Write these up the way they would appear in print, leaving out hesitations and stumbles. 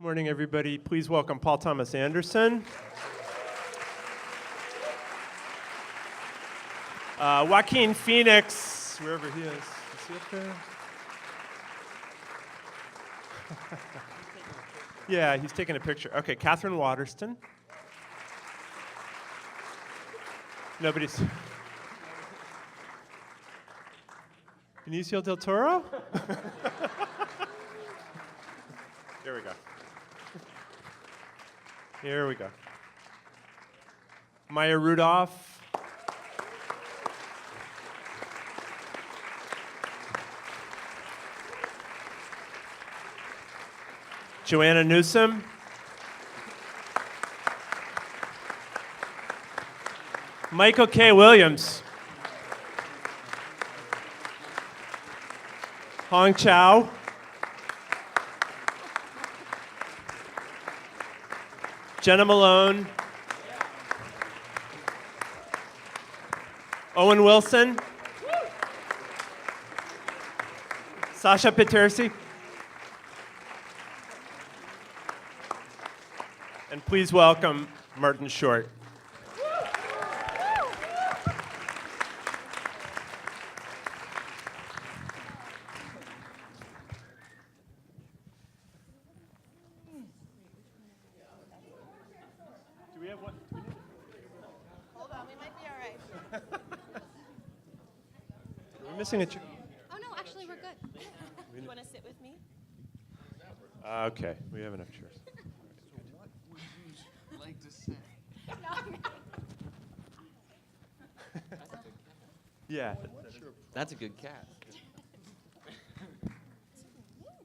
Morning, everybody. Please welcome Paul Thomas Anderson. Joaquin Phoenix, wherever he is. Is he up there? Yeah, he's taking a picture. Okay, Catherine Waterston. Nobody's. Benicio del Toro? Here we go. Here we go. Maya Rudolph. Joanna Newsom. Michael K. Williams. Hong Chow. Jenna Malone. Owen Wilson. Sasha Petersi. And please welcome Martin Short. Do we have one? Hold on, we might be all right. Are we missing a chair? Oh no, actually we're good. You want to sit with me? Okay, we have enough chairs. What would you like to say? Yeah, That's a good cat.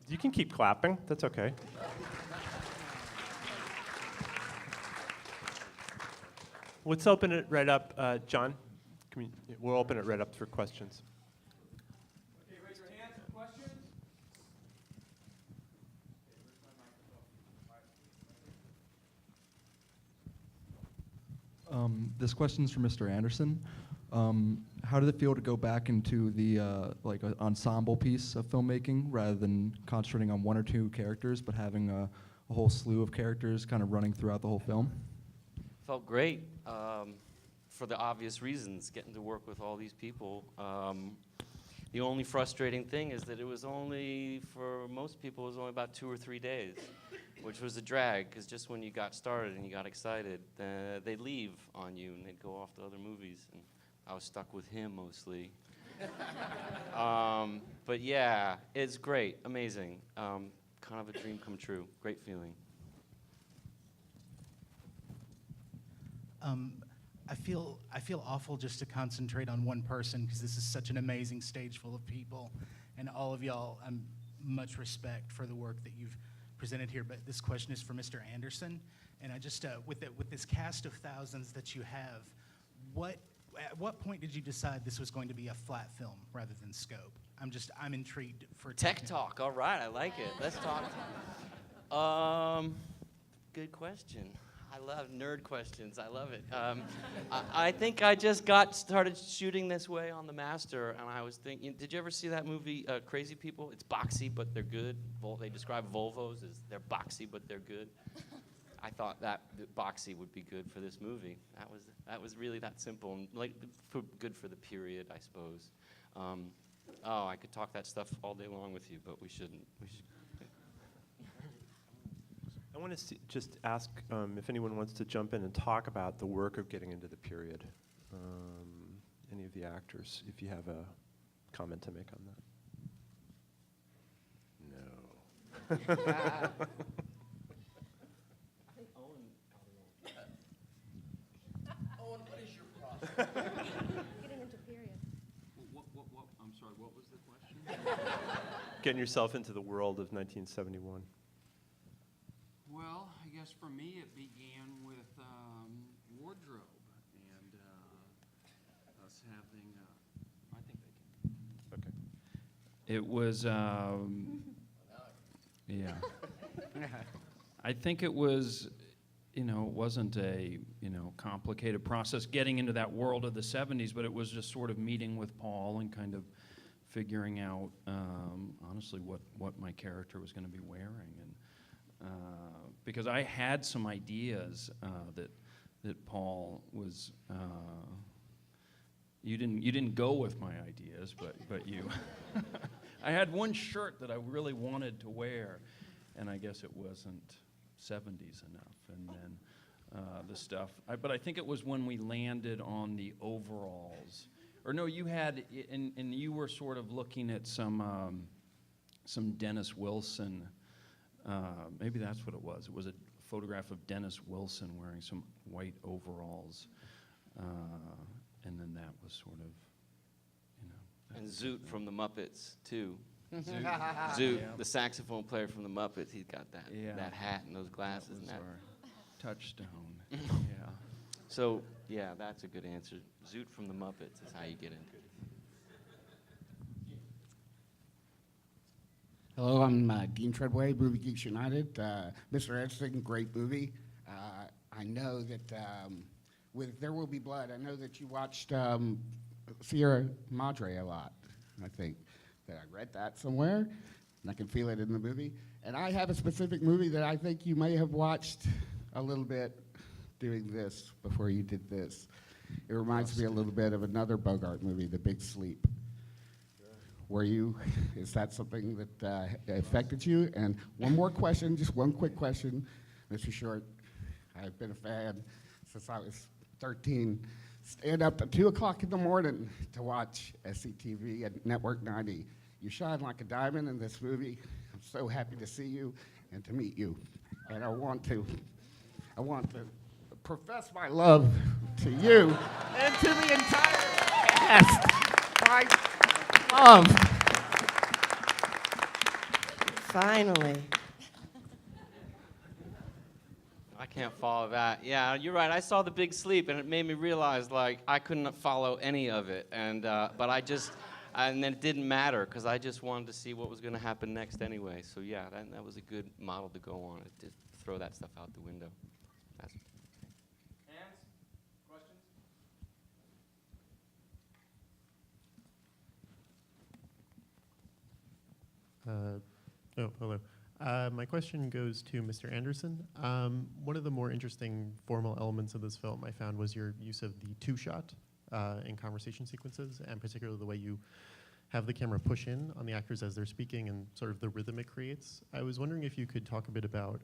you can keep clapping. That's okay. Let's open it right up. John, we'll open it right up for questions. Okay, raise your hands for questions. This question's for Mr. Anderson. How did it feel to go back into the ensemble piece of filmmaking rather than concentrating on one or two characters, but having a whole slew of characters kind of running throughout the whole film? Felt great for the obvious reasons, getting to work with all these people. The only frustrating thing is that it was only, for most people, it was only about 2 or 3 days, which was a drag, because just when you got started and you got excited, they'd leave on you and they'd go off to other movies. And I was stuck with him mostly. But yeah, it's great, amazing. Kind of a dream come true, great feeling. I feel awful just to concentrate on one person because this is such an amazing stage full of people, and all of y'all, much respect for the work that you've presented here. But this question is for Mr. Anderson, and I just with this cast of thousands that you have, at what point did you decide this was going to be a flat film rather than scope? I'm intrigued for Tech talk, all right, I like it. Let's talk. Good question. I love nerd questions. I love it. I think I just started shooting this way on the master, and I was thinking, did you ever see that movie, Crazy People? It's boxy, but they're good. They describe Volvos as they're boxy, but they're good. I thought that boxy would be good for this movie. That was really that simple, and good for the period, I suppose. I could talk that stuff all day long with you, but we shouldn't. I want to just ask if anyone wants to jump in and talk about the work of getting into the period. Any of the actors, if you have a comment to make on that. No. Owen, what is your problem? Getting into period. I'm sorry, what was the question? Getting yourself into the world of 1971. Well, I guess for me it began with wardrobe and us having. I think they can. Okay. It was, yeah. I think it was, it wasn't a, complicated process getting into that world of the 70s, but it was just sort of meeting with Paul and kind of figuring out, honestly, what my character was going to be wearing. And because I had some ideas that Paul was. You didn't go with my ideas, but you. I had one shirt that I really wanted to wear, and I guess it wasn't 70s enough, and then the stuff. But I think it was when we landed on the overalls, or no, you had, and you were sort of looking at some Dennis Wilson. Maybe that's what it was. It was a photograph of Dennis Wilson wearing some white overalls. And then that was sort of, you know. And Zoot from the Muppets, too. Zoot, Zoot, yeah. the saxophone player from the Muppets, he's got that, Yeah. that hat and those glasses. That was and that. our touchstone. Yeah. So, yeah, that's a good answer. Zoot from the Muppets is how you get into it. Hello, I'm Dean Treadway, Movie Geeks United. Mr. Anderson, great movie. I know that with There Will Be Blood, I know that you watched Sierra Madre a lot, I think. That I read that somewhere, and I can feel it in the movie. And I have a specific movie that I think you may have watched a little bit doing this before you did this. It reminds me a little bit of another Bogart movie, The Big Sleep. Is that something that affected you? And one more question, just one quick question, Mr. Short. I've been a fan since I was 13. Stand up at 2 o'clock in the morning to watch SCTV at Network 90. You shine like a diamond in this movie. I'm so happy to see you and to meet you. And I want to profess my love to you and to the entire cast. My love. Finally. I can't follow that. Yeah, you're right. I saw The Big Sleep, and it made me realize, like, I couldn't follow any of it. And but and then it didn't matter, because I just wanted to see what was going to happen next anyway. So yeah, that was a good model to go on. To throw that stuff out the window. That's Hands? Questions? Hello. My question goes to Mr. Anderson. One of the more interesting formal elements of this film I found was your use of the two-shot in conversation sequences, and particularly the way you have the camera push in on the actors as they're speaking and sort of the rhythm it creates. I was wondering if you could talk a bit about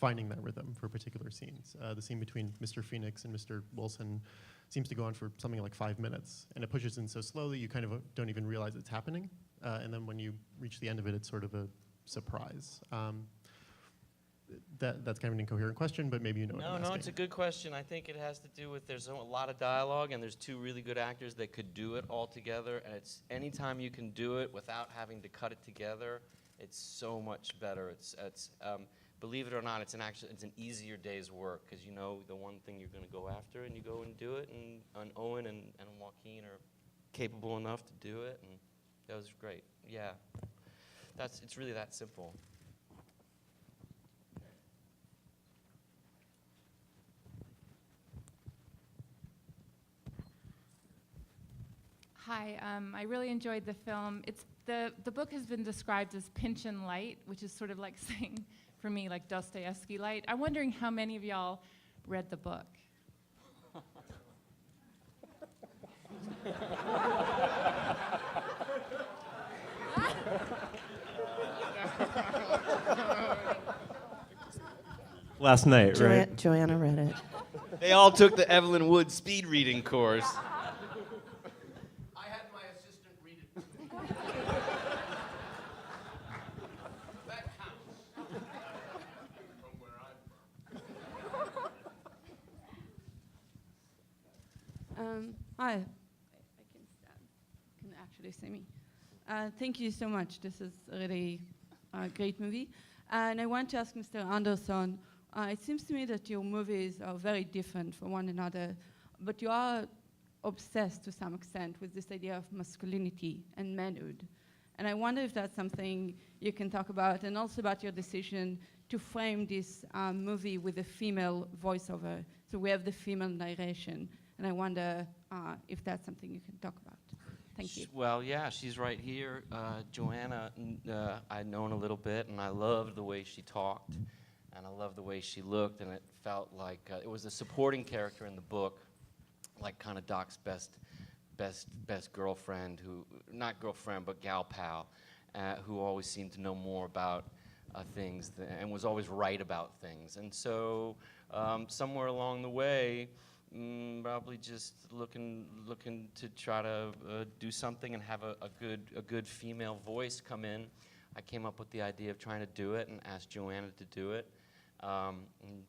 finding that rhythm for particular scenes. The scene between Mr. Phoenix and Mr. Wilson seems to go on for something like 5 minutes, and it pushes in so slowly you kind of don't even realize it's happening. And then when you reach the end of it, it's sort of a surprise. That's kind of an incoherent question, but maybe you know what I'm asking. No, it's a good question. I think it has to do with there's a lot of dialogue, and there's two really good actors that could do it all together. And it's anytime you can do it without having to cut it together, it's so much better. It's believe it or not, it's an easier day's work, because you know the one thing you're going to go after, and you go and do it. And Owen and Joaquin are capable enough to do it, and that was great. Yeah, it's really that simple. Hi, I really enjoyed the film. The book has been described as Pynchon light, which is sort of like saying, for me, like Dostoevsky light. I'm wondering how many of y'all read the book. Last night, right? Joanna read it. They all took the Evelyn Wood speed reading course. I had my assistant read it. That counts. From where I'm Hi. I can stand. Can actually see me. Thank you so much. This is really a great movie. And I want to ask Mr. Anderson, it seems to me that your movies are very different from one another, but you are obsessed to some extent with this idea of masculinity and manhood. And I wonder if that's something you can talk about, and also about your decision to frame this movie with a female voiceover. So we have the female narration, and I wonder if that's something you can talk about. Thank you. Well, yeah, she's right here. Joanna, I'd known a little bit, and I loved the way she talked. and I loved the way she looked, and it felt like it was a supporting character in the book, like kind of Doc's best girlfriend, who, not girlfriend, but gal pal, who always seemed to know more about things and was always right about things. And so somewhere along the way, probably just looking to try to do something and have a good female voice come in, I came up with the idea of trying to do it and asked Joanna to do it. And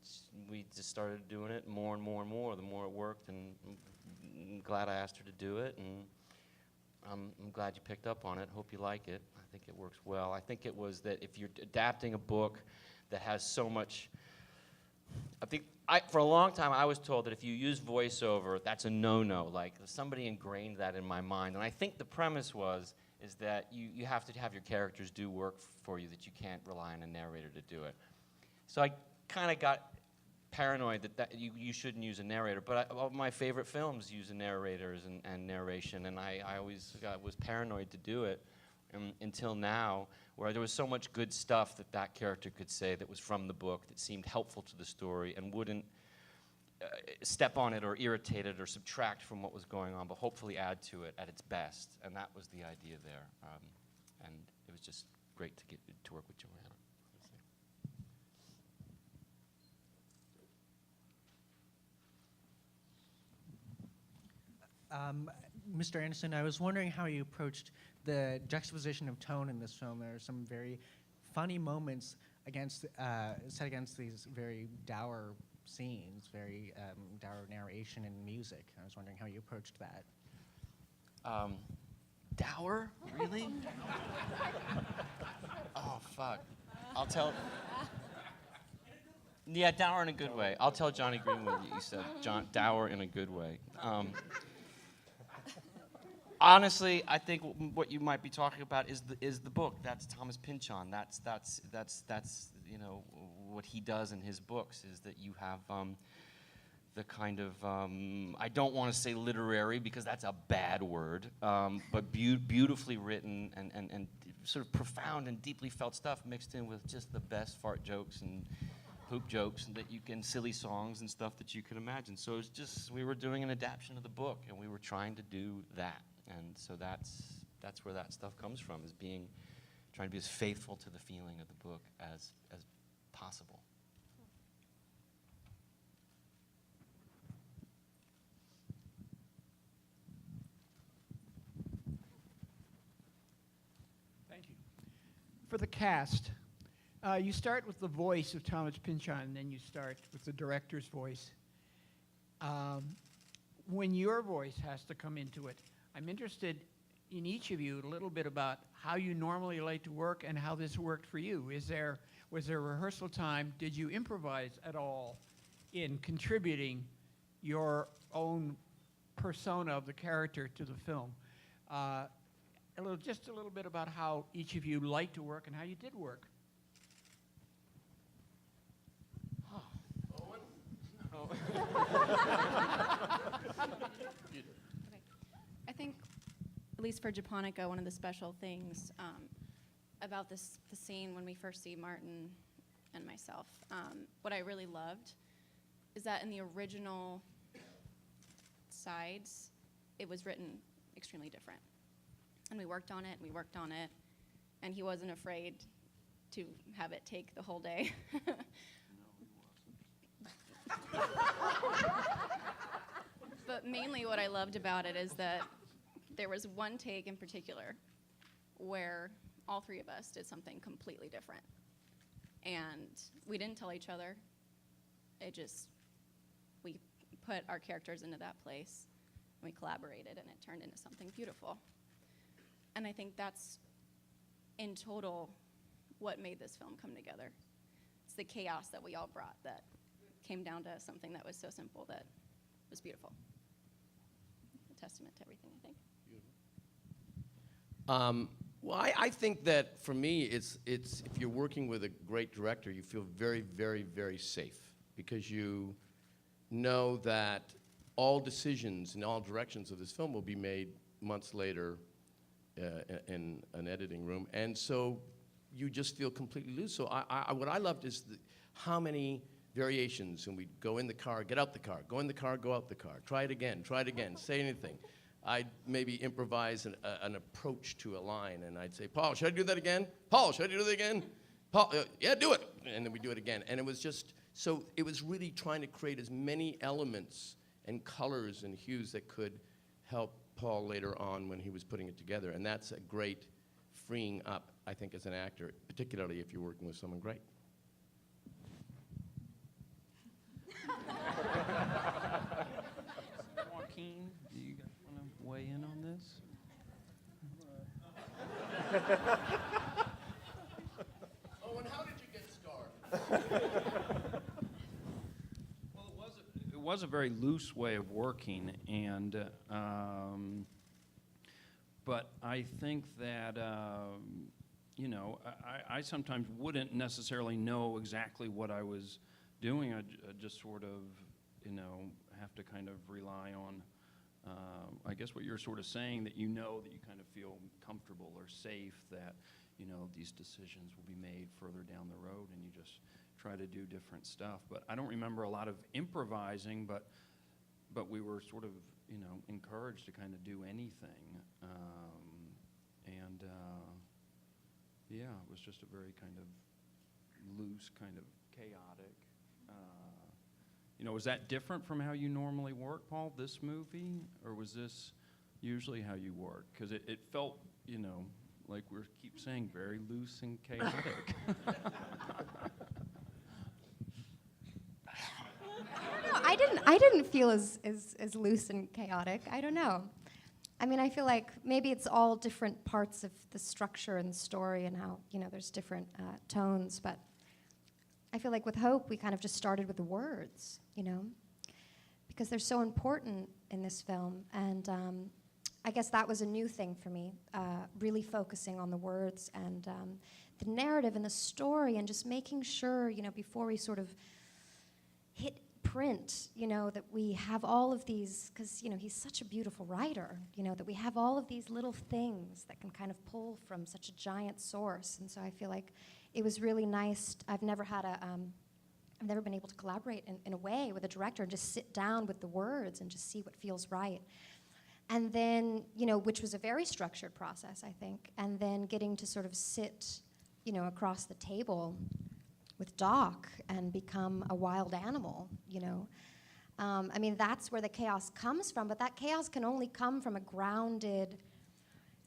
we just started doing it more and more and more, the more it worked, and I'm glad I asked her to do it, and I'm glad you picked up on it. Hope you like it. I think it works well. I think it was that if you're adapting a book that has so much, for a long time I was told that if you use voiceover, that's a no-no. Like, somebody ingrained that in my mind, and I think the premise is that you have to have your characters do work for you, that you can't rely on a narrator to do it. So I kind of got paranoid that you shouldn't use a narrator, but all my favorite films use narrators and narration, and I always was paranoid to do it until now, where there was so much good stuff that character could say that was from the book that seemed helpful to the story and wouldn't step on it or irritate it or subtract from what was going on, but hopefully add to it at its best, and that was the idea there. And it was just great to get to work with Joanna. Mr. Anderson, I was wondering how you approached the juxtaposition of tone in this film. There are some very funny moments set against these very dour scenes, very dour narration and music. I was wondering how you approached that. Dour? Really? Oh, fuck. I'll tell... Yeah, dour in a good way. I'll tell Johnny Greenwood you said dour in a good way. Honestly, I think what you might be talking about is the book. That's Thomas Pynchon. That's you know what he does in his books, is that you have the kind of I don't want to say literary because that's a bad word, but beautifully written and sort of profound and deeply felt stuff mixed in with just the best fart jokes and poop jokes and silly songs and stuff that you can imagine. So it's just, we were doing an adaptation of the book, and we were trying to do that. And so that's where that stuff comes from, is trying to be as faithful to the feeling of the book as possible. Thank you. For the cast, you start with the voice of Thomas Pynchon, and then you start with the director's voice. When your voice has to come into it, I'm interested in each of you a little bit about how you normally like to work and how this worked for you. Was there rehearsal time? Did you improvise at all in contributing your own persona of the character to the film? Just a little bit about how each of you liked to work and how you did work. I think, at least for Japonica, one of the special things about the scene when we first see Martin and myself, what I really loved is that in the original sides, it was written extremely different. And we worked on it, and we worked on it, and he wasn't afraid to have it take the whole day. But mainly what I loved about it is that there was one take in particular where all three of us did something completely different. And we didn't tell each other. We put our characters into that place, and we collaborated, and it turned into something beautiful. And I think that's, in total, what made this film come together. It's the chaos that we all brought that came down to something that was so simple that was beautiful. A testament to everything, I think. Well, I think that for me, it's if you're working with a great director, you feel very, very, very safe, because you know that all decisions in all directions of this film will be made months later in an editing room, and so you just feel completely loose. So what I loved is how many variations, and we'd go in the car, get out the car, go in the car, go out the car, try it again, say anything. I'd maybe improvise an approach to a line, and I'd say, Paul, should I do that again? Paul, should I do that again? Paul, yeah, do it. And then we do it again. And it was just, so it was really trying to create as many elements and colors and hues that could help Paul later on when he was putting it together. And that's a great freeing up, I think, as an actor, particularly if you're working with someone great. Joaquin, do you guys want to weigh in on this? Oh, and how did you get started? Well, it was a very loose way of working, and but I think that you know, I sometimes wouldn't necessarily know exactly what I was doing. I just sort of, you know, have to kind of rely on, I guess what you're sort of saying, that you know that you kind of feel comfortable or safe that, you know, these decisions will be made further down the road, and you just try to do different stuff. But I don't remember a lot of improvising, but we were sort of, you know, encouraged to kind of do anything. Yeah, it was just a very kind of loose, kind of chaotic. You know, was that different from how you normally work, Paul, this movie? Or was this usually how you work? Because it felt, you know, like we keep saying, very loose and chaotic. I didn't feel as loose and chaotic. I don't know. I mean, I feel like maybe it's all different parts of the structure and the story and how, you know, there's different tones, but I feel like with Hope, we kind of just started with the words, you know, because they're so important in this film. And I guess that was a new thing for me, really focusing on the words and the narrative and the story, and just making sure, you know, before we sort of hit print, you know, that we have all of these, because, you know, he's such a beautiful writer, you know, that we have all of these little things that can kind of pull from such a giant source. And so I feel like it was really nice. I've never been able to collaborate in a way with a director and just sit down with the words and just see what feels right. And then, you know, which was a very structured process, I think, and then getting to sort of sit, you know, across the table with Doc and become a wild animal, you know. I mean, that's where the chaos comes from, but that chaos can only come from a grounded,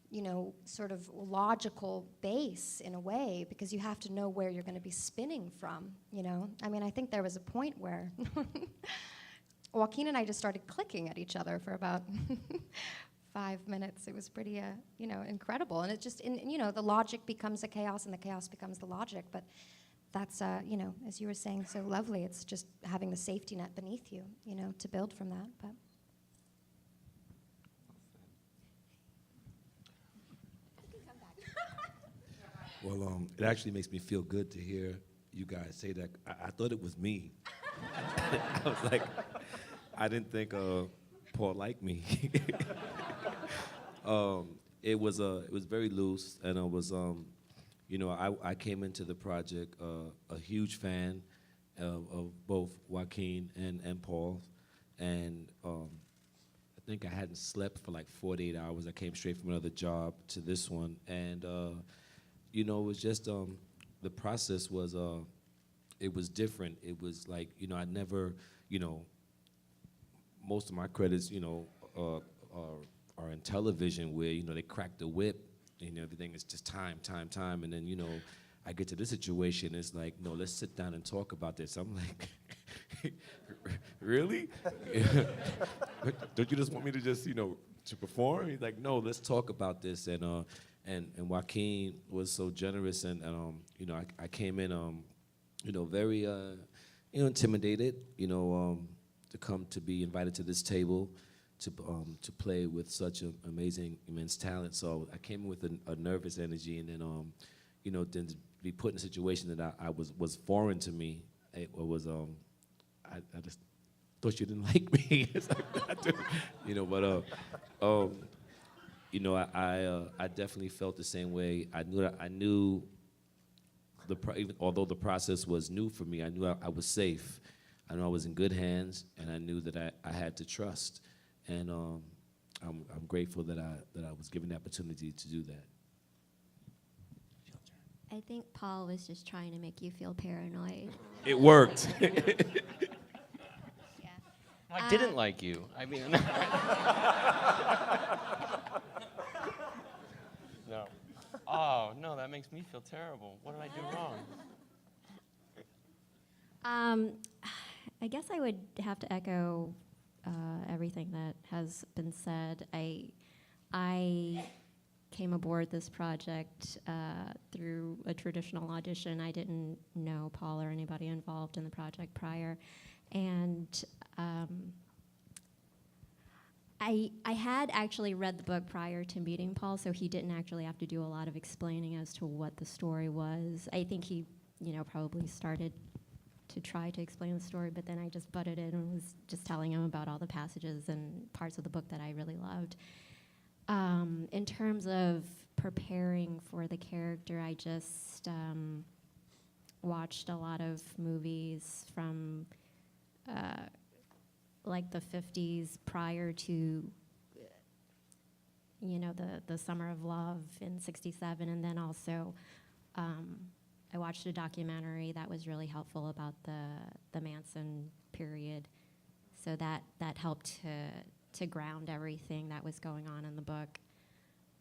you know, sort of logical base in a way, because you have to know where you're going to be spinning from, you know. I mean, I think there was a point where Joaquin and I just started clicking at each other for about 5 minutes. It was pretty, you know, incredible. And it just, you know, the logic becomes the chaos and the chaos becomes the logic, but that's, you know, as you were saying so lovely, it's just having the safety net beneath you, you know, to build from that. But Well, it actually makes me feel good to hear you guys say that. I thought it was me. I was like, I didn't think Paul liked me. It was very loose, and it was, you know, I came into the project a huge fan of both Joaquin and Paul, and I think I hadn't slept for like 48 hours. I came straight from another job to this one, and you know, it was just the process was it was different. It was like, you know, I never, you know, most of my credits, you know, are in television where, you know, they crack the whip and everything is just time, and then, you know, I get to this situation, it's like, no, let's sit down and talk about this. I'm like, really? Don't you just want me to just, you know, to perform? He's like, no, let's talk about this. And Joaquin was so generous, and you know, I came in, you know, very, you know, intimidated, you know, to come to be invited to this table, to play with such an amazing, immense talent. So I came in with a nervous energy, and then, you know, then to be put in a situation that I was foreign to me. It was, I just thought you didn't like me. It's like, you know, but, you know, I definitely felt the same way. I knew although the process was new for me, I knew I was safe. I knew I was in good hands, and I knew that I had to trust. And I'm grateful that I was given the opportunity to do that. I think Paul was just trying to make you feel paranoid. It worked. I didn't like you. I mean, no. Oh no, that makes me feel terrible. What did I do wrong? I guess I would have to echo everything that has been said. I came aboard this project through a traditional audition. I didn't know Paul or anybody involved in the project prior. And I had actually read the book prior to meeting Paul, so he didn't actually have to do a lot of explaining as to what the story was. I think he, probably started to try to explain the story, but then I just butted in and was just telling him about all the passages and parts of the book that I really loved. In terms of preparing for the character, I just watched a lot of movies from like the 50s prior to, the Summer of Love in '67, and then also I watched a documentary that was really helpful about the Manson period. So that helped to ground everything that was going on in the book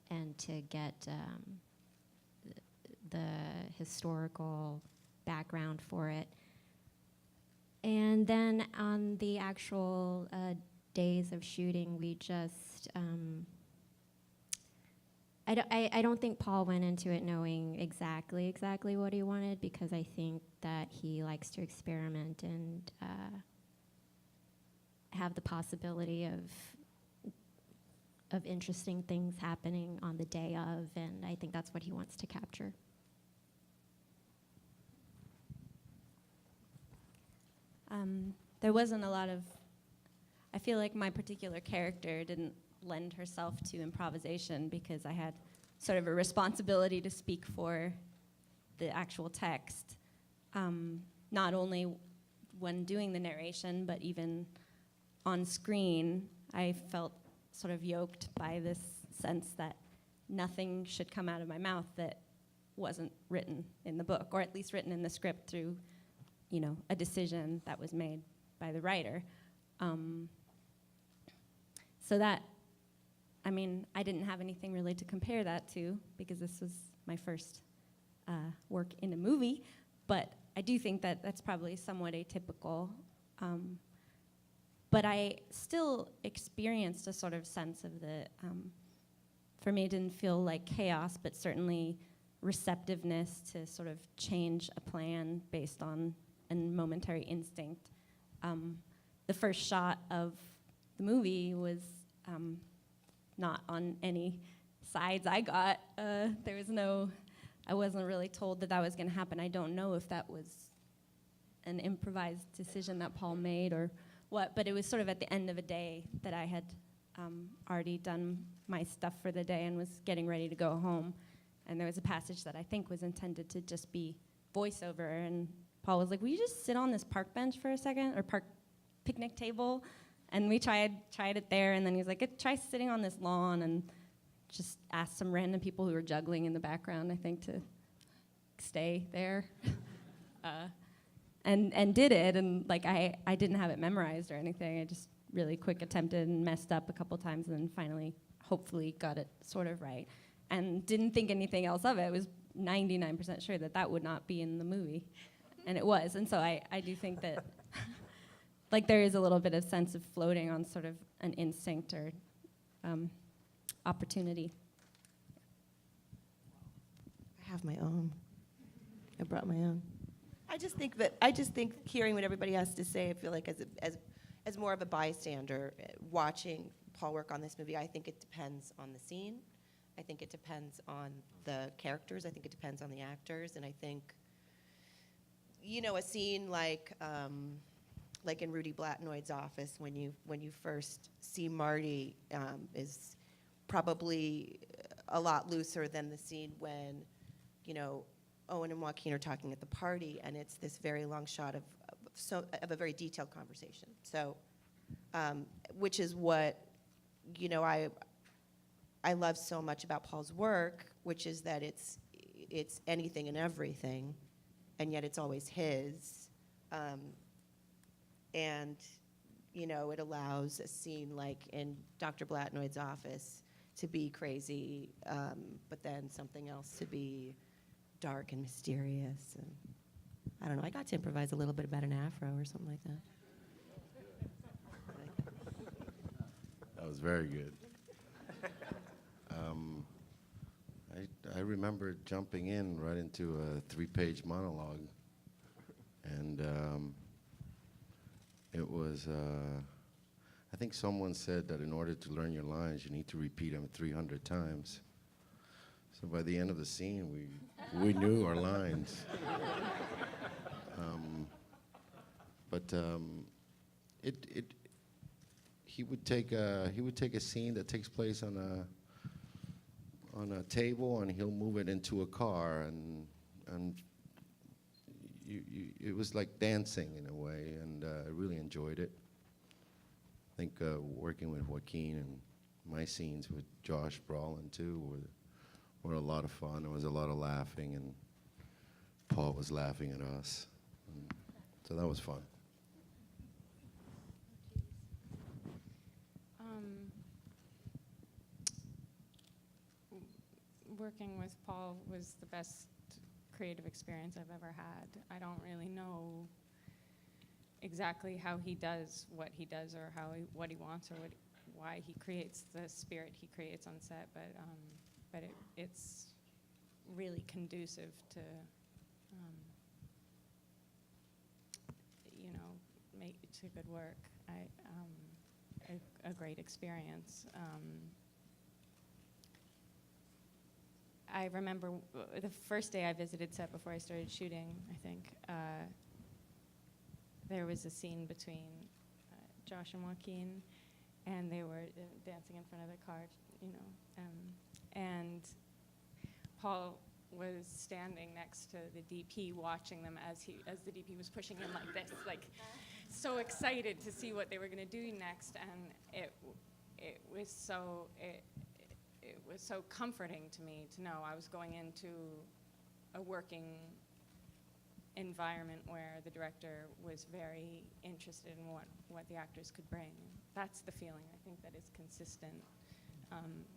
and to get the historical background for it. And then on the actual days of shooting, we just, I don't think Paul went into it knowing exactly what he wanted, because I think that he likes to experiment and have the possibility of interesting things happening on the day of, and I think that's what he wants to capture. There wasn't a lot of, I feel like my particular character didn't lend herself to improvisation because I had sort of a responsibility to speak for the actual text, not only when doing the narration, but even on screen. I felt sort of yoked by this sense that nothing should come out of my mouth that wasn't written in the book, or at least written in the script through, a decision that was made by the writer. So that, I didn't have anything really to compare that to because this was my first work in a movie, but I do think that that's probably somewhat atypical. But I still experienced a sort of sense of for me it didn't feel like chaos, but certainly receptiveness to sort of change a plan based on a momentary instinct. The first shot of the movie was not on any sides I got. There was I wasn't really told that was going to happen. I don't know if that was an improvised decision that Paul made or what, but it was sort of at the end of a day that I had already done my stuff for the day and was getting ready to go home. And there was a passage that I think was intended to just be voiceover, and Paul was like, will you just sit on this park bench for a second, or park picnic table? And we tried it there, and then he was like, try sitting on this lawn, and just asked some random people who were juggling in the background, I think, to stay there. And did it, and I didn't have it memorized or anything. I just really quick attempted and messed up a couple times, and then finally, hopefully, got it sort of right. And didn't think anything else of it. I was 99% sure that would not be in the movie. And it was. And so I do think that there is a little bit of sense of floating on sort of an instinct or opportunity. I have my own. I brought my own. I just think hearing what everybody has to say, I feel like as more of a bystander watching Paul work on this movie, I think it depends on the scene. I think it depends on the characters. I think it depends on the actors. And I think, a scene like in Rudy Blatnoy's office, when you first see Marty, is probably a lot looser than the scene when, Owen and Joaquin are talking at the party, and it's this very long shot of a very detailed conversation. So, which is what, you know, I love so much about Paul's work, which is that it's anything and everything, and yet it's always his. And, you know, it allows a scene like in Dr. Blatnoyd's office to be crazy, but then something else to be dark and mysterious. And I don't know, I got to improvise a little bit about an afro or something like that. That was very good. I remember jumping in right into a 3-page monologue, and it was, I think someone said that in order to learn your lines, you need to repeat them 300 times. So by the end of the scene, we knew our lines. He would take a scene that takes place on a table, and he'll move it into a car, and it was like dancing in a way, and I really enjoyed it. I think working with Joaquin and my scenes with Josh Brolin too were a lot of fun. There was a lot of laughing, and Paul was laughing at us, and so that was fun. Working with Paul was the best creative experience I've ever had. I don't really know exactly how he does what he does, or what he wants, or why he creates the spirit he creates on set, but it's really conducive to you know, to good work. A great experience. I remember the first day I visited set before I started shooting, I think, there was a scene between Josh and Joaquin, and they were dancing in front of the car, you know, and Paul was standing next to the DP watching them as the DP was pushing him like this, like so excited to see what they were going to do next, and it was so comforting to me to know I was going into a working environment where the director was very interested in what the actors could bring. That's the feeling I think that is consistent,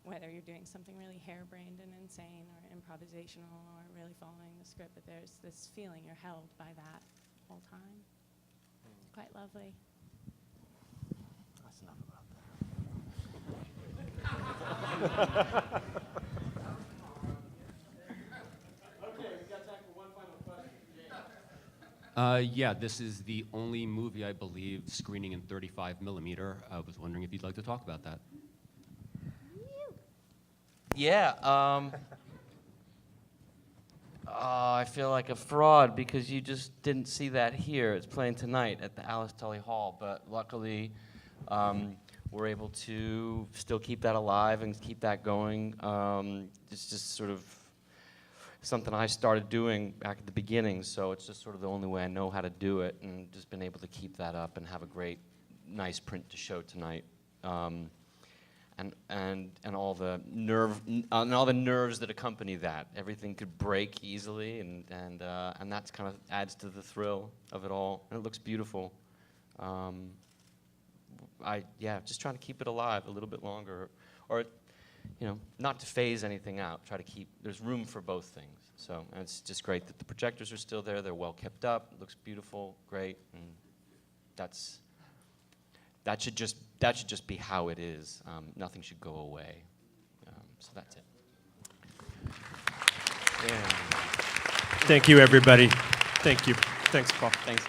whether you're doing something really harebrained and insane or improvisational or really following the script, but there's this feeling you're held by that whole time. It's quite lovely. That's enough about that. Yeah, this is the only movie, I believe, screening in 35 millimeter. I was wondering if you'd like to talk about that. Yeah. I feel like a fraud because you just didn't see that here. It's playing tonight at the Alice Tully Hall, but luckily we're able to still keep that alive and keep that going. It's just sort of something I started doing back at the beginning, so it's just sort of the only way I know how to do it, and just been able to keep that up and have a great, nice print to show tonight. And all the nerves that accompany that. Everything could break easily, and that's kind of adds to the thrill of it all. And it looks beautiful. Just trying to keep it alive a little bit longer, or not to phase anything out. Try to keep. There's room for both things. So and it's just great that the projectors are still there. They're well kept up. It looks beautiful, great, and that should just be how it is. Nothing should go away. So that's it. Yeah. Thank you, everybody. Thank you. Thanks, Paul. Thanks.